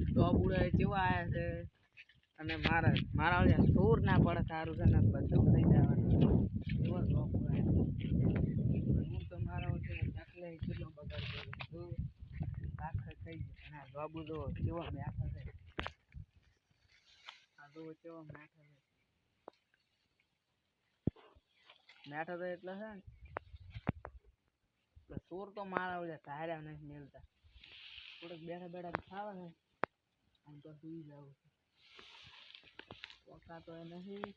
ટોબુડા કેવા આયા છે અને મારા ઓલા સૂર ના પડે સારું છે ને બધું થઈ જવાનું એવા ટોબુડા હું તો મારા છે ચાકલે કેટલો બગાડ કર્યો આખા થઈ ગયો અને બાબુ તો કેવા બેઠા છે આ તો કેવા બેઠા છે બેઠા તો એટલે છે ને સૂર તો મારા ઓલા ધાર્યા નથી મેલતા થોડુંક બેઠા બેઠા ખાવા છે આમ તો સુઈ જવું પોકા તો એ નથી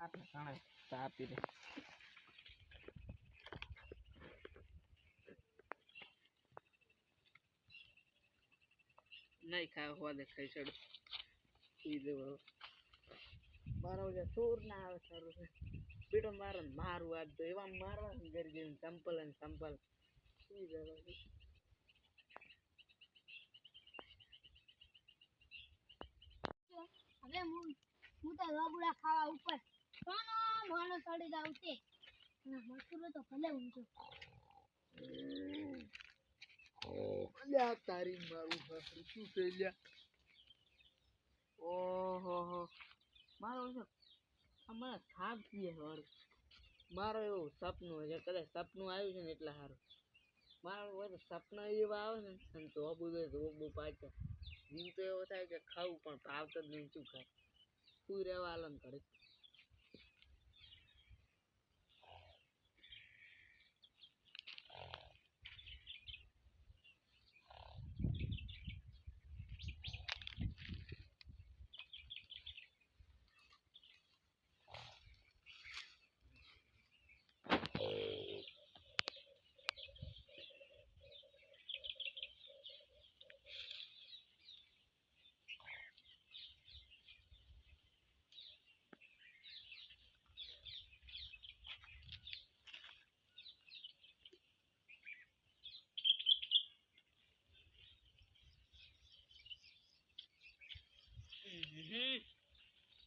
આપણે ઘણા ચા આપી દે નહીં ખાવા હોવા દે ખાઈ ચડો સુઈ જવો મારો જે સૂર ના આવે સારું છે પીડો મારો મારું આજ તો એવા મારવા ઘર જઈને સંપલ અને સંપલ સુઈ જવા હવે હું તો રગડા ખાવા ઉપર મોનો ચડી જાવ તે મસૂરો તો ભલે ઊંચો અલ્યા તારી મારું સાસરું શું થઈ ગયા ઓહો મારો અમારે થાક પીએ વાળું મારો એવું સપનું છે કદાચ સપનું આવ્યું છે ને એટલે સારું મારો હોય તો સપના એવા આવે ને તો ધોબું પાછા દિન તો એવો થાય કે ખાવું પણ ભાવતો જ નહીં શું ખાય સુઈ રહેવા આલમ કરે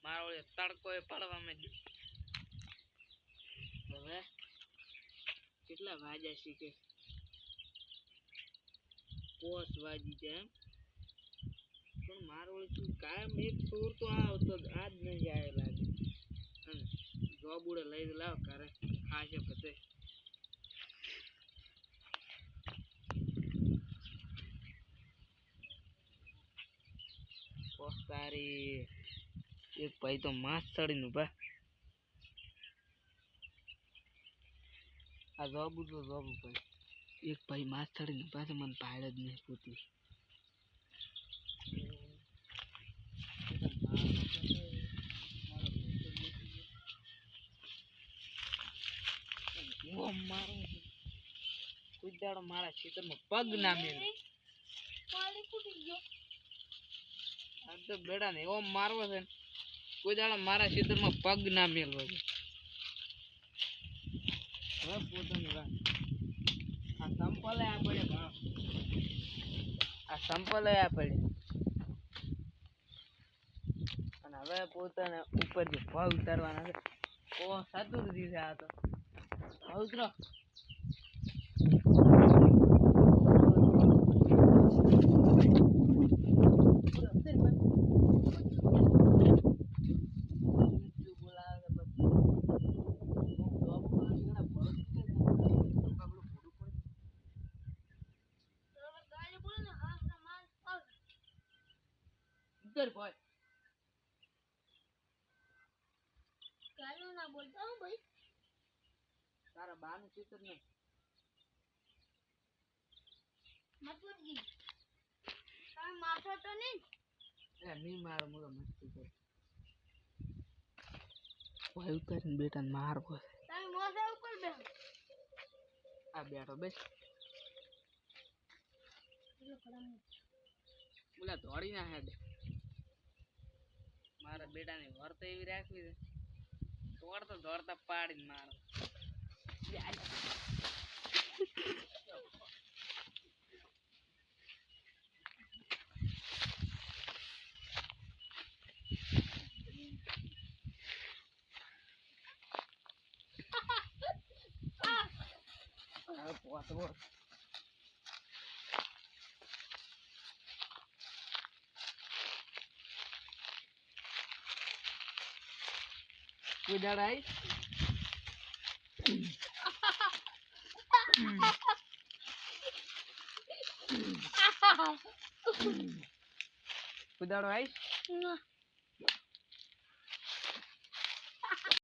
મારો તડકો એ પડવા માંડ્યો હવે કેટલા વાગ્યા શીખે 5 વાગી જાય પણ મારો કાયમ એક સૂર તો આવતો આજ નહીં આવે લાગે અને જોબુડે લઈ લાવ કરે ખાશે બધે તારી એક ભાઈ તો માસ ચડીને ઉભા આ જોબુ તો જોબુ ભાઈ એક ભાઈ માસ ચડીને ઉભા છે મને પાડ જ નહીં પૂતી મારો કુદાડો મારા ખેતરમાં પગ ના મેલે આ તો બેડા ને એવો મારવો છે કોઈ દાડો મારા ખેતરમાં પગ ના મેલવો છે હવે પોતાની વાત આ સંપલે આપણે આ સંપલે આપણે અને હવે પોતાને ઉપર જે ભાવ ઉતારવાના છે ઓ સાતુરજી છે આ તો ઉતરો ભાઈ કાલુ ના બોલતા હું ભાઈ તારા બાનું ચિત્ર ને મતલબજી તમે માથો તો નહીં એ નહીં મારો મોટો મસ્તી કર ભાઈ ઉતારીને બેટાને મારવો તમે મોઢા ઉપર બેહો આ બેઠો બેસ બોલા દોડી ના હેડ મારા બેટાની વર્ત એવી રાખવી છે દોડતા પાડીને મારો હવે પોતવો કોઈ દાડા આવીશ કોઈ દાડો આવીશ